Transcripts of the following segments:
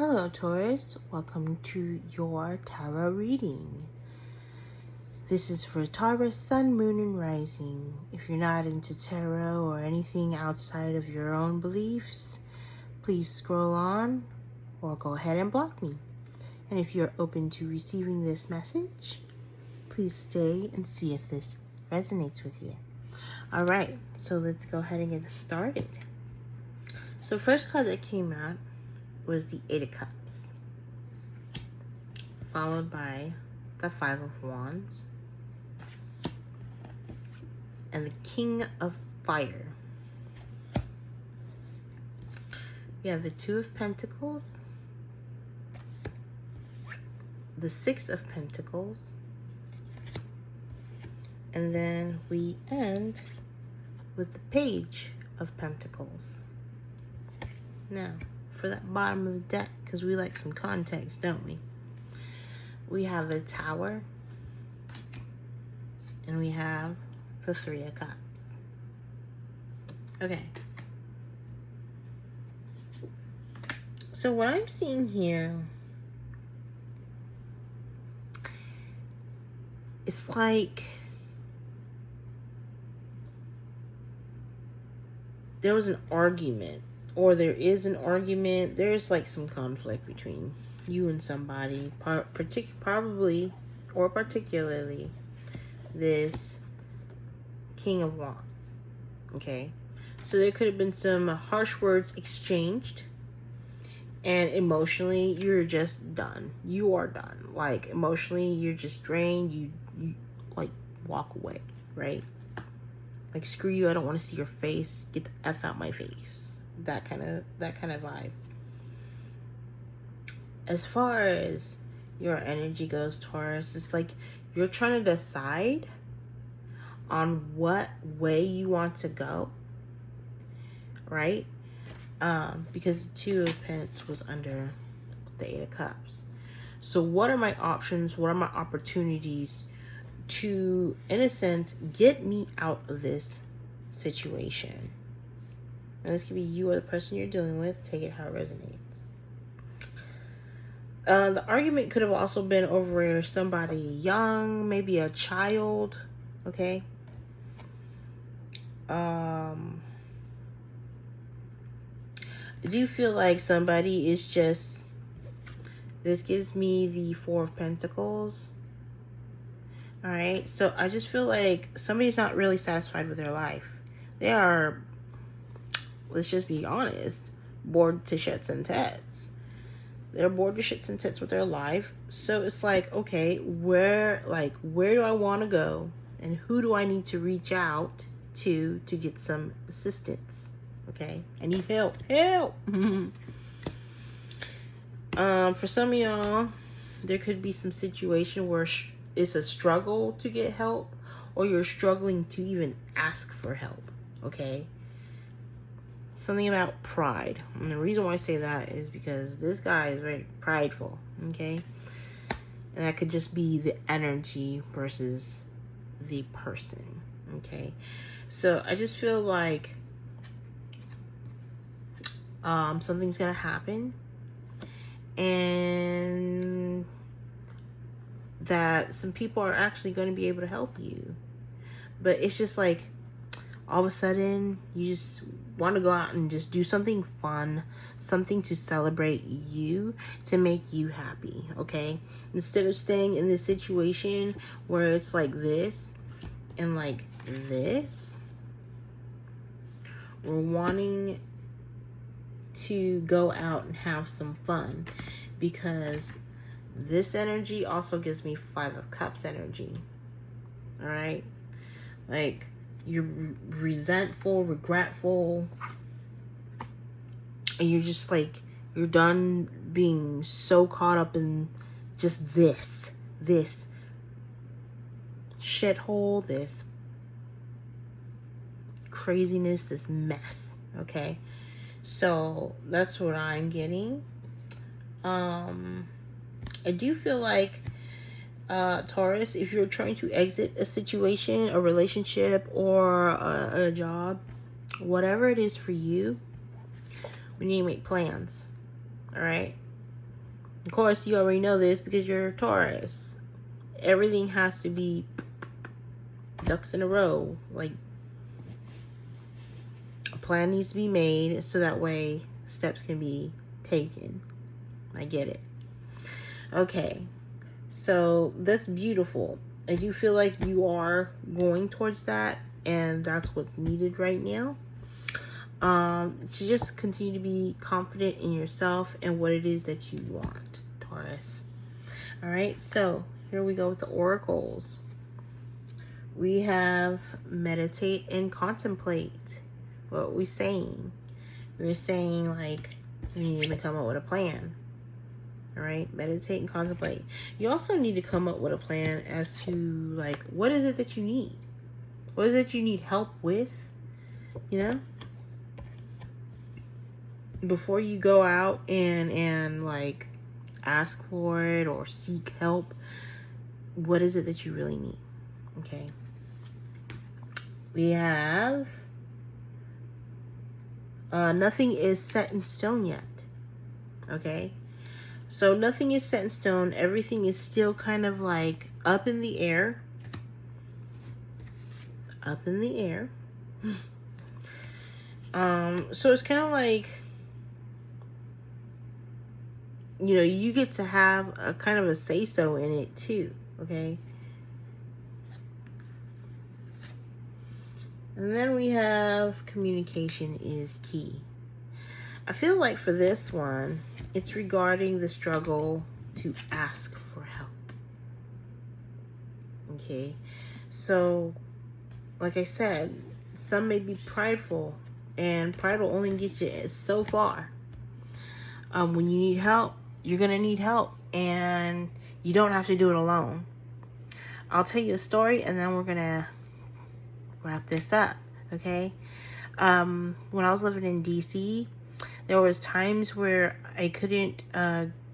Hello, Taurus. Welcome to your tarot reading. This is for Taurus, Sun, Moon, and Rising. If you're not into tarot or anything outside of your own beliefs, please scroll on or go ahead and block me. And if you're open to receiving this message, please stay and see if this resonates with you. All right, so let's go ahead and get started. So first card that came out was the Eight of Cups, followed by the Five of Wands and the King of Fire. We have the Two of Pentacles, the Six of Pentacles, and then we end with the Page of Pentacles. Now, for that bottom of the deck, because we like some context, don't we? We have the Tower, and we have the Three of Cups. Okay. So what I'm seeing here, it's like there was an argument, or there is an argument. There's like some conflict between you and somebody, particularly this King of Wands. Okay, so there could have been some harsh words exchanged, and emotionally you're just done. You are done. Like emotionally you're just drained. You like walk away, right? Like, screw you, I don't want to see your face. Get the F out my face. That kind of vibe. As far as your energy goes, Taurus, it's like you're trying to decide on what way you want to go, right? Because the Two of Pentacles was under the Eight of Cups. So what are my options? What are my opportunities to, in a sense, get me out of this situation? And this could be you or the person you're dealing with. Take it how it resonates. The argument could have also been over somebody young, maybe a child. Okay. I do feel like somebody is just, this gives me the Four of Pentacles. All right, so I just feel like somebody's not really satisfied with their life. They are, let's just be honest, bored to shits and tits. They're bored to shits and tits with their life. So it's like, okay, where do I want to go? And who do I need to reach out to get some assistance? Okay, I need help. Help! For some of y'all, there could be some situation where it's a struggle to get help, or you're struggling to even ask for help. Okay, something about pride, and the reason why I say that is because this guy is very prideful. Okay, and that could just be the energy versus the person. Okay, so I just feel like something's gonna happen, and that some people are actually going to be able to help you. But it's just like, all of a sudden, you just want to go out and just do something fun, something to celebrate you, to make you happy, okay? Instead of staying in this situation where it's like this and like this, we're wanting to go out and have some fun, because this energy also gives me Five of Cups energy. All right, like you're resentful, regretful, and you're just like, you're done being so caught up in just this shithole, this craziness, this mess. Okay, so that's what I'm getting. I do feel like, Taurus, if you're trying to exit a situation, a relationship, or a job, whatever it is for you, we need to make plans. All right? Of course, you already know this because you're a Taurus. Everything has to be ducks in a row. Like, a plan needs to be made so that way steps can be taken. I get it. Okay, so that's beautiful. I do feel like you are going towards that, and that's what's needed right now. To just continue to be confident in yourself and what it is that you want, Taurus. All right, so here we go with the oracles. We have meditate and contemplate. What we're saying. We're saying, like, you need to come up with a plan. All right, meditate and contemplate. You also need to come up with a plan as to, like, what is it that you need? What is it you need help with? You know? Before you go out and like ask for it or seek help, what is it that you really need? Okay. We have nothing is set in stone yet. Okay. So nothing is set in stone. Everything is still kind of like up in the air. Up in the air. So it's kind of like, you know, you get to have a kind of a say-so in it too, okay? And then we have communication is key. I feel like for this one, it's regarding the struggle to ask for help. Okay, so like I said, some may be prideful, and pride will only get you so far. When you need help, you're going to need help, and you don't have to do it alone. I'll tell you a story, and then we're going to wrap this up, okay? When I was living in DC, there was times where I couldn't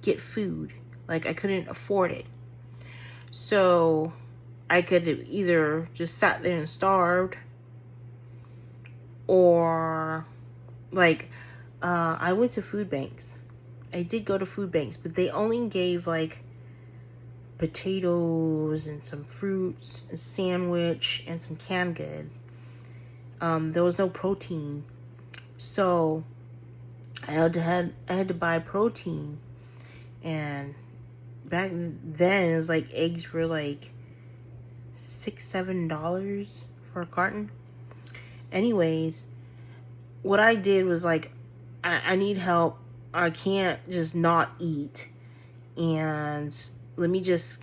get food. Like, I couldn't afford it. So I could have either just sat there and starved, or, like, I went to food banks. I did go to food banks, but they only gave, like, potatoes and some fruits, a sandwich, and some canned goods. There was no protein. So I had to buy protein. And back then, it was like eggs were like $6-7 for a carton. Anyways, what I did was, like, I need help. I can't just not eat, and let me just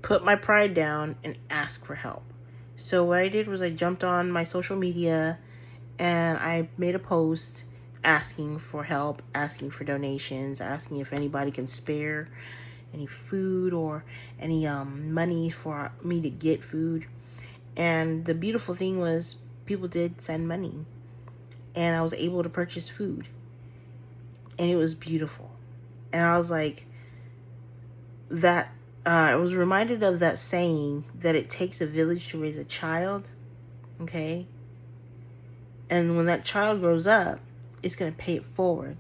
put my pride down and ask for help. So what I did was I jumped on my social media and I made a post asking for help, asking for donations, asking if anybody can spare any food or any money for me to get food. And the beautiful thing was, people did send money, and I was able to purchase food. And it was beautiful. And I was like, that, I was reminded of that saying that it takes a village to raise a child. Okay? And when that child grows up, it's going to pay it forward.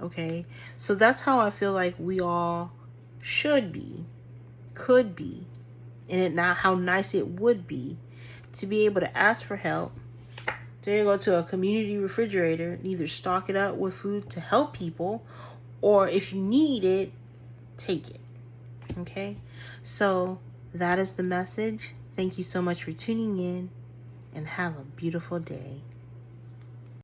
Okay? So that's how I feel like we all should be, could be, and how nice it would be to be able to ask for help. Then you go to a community refrigerator and either stock it up with food to help people, or if you need it, take it. Okay? So that is the message. Thank you so much for tuning in, and have a beautiful day.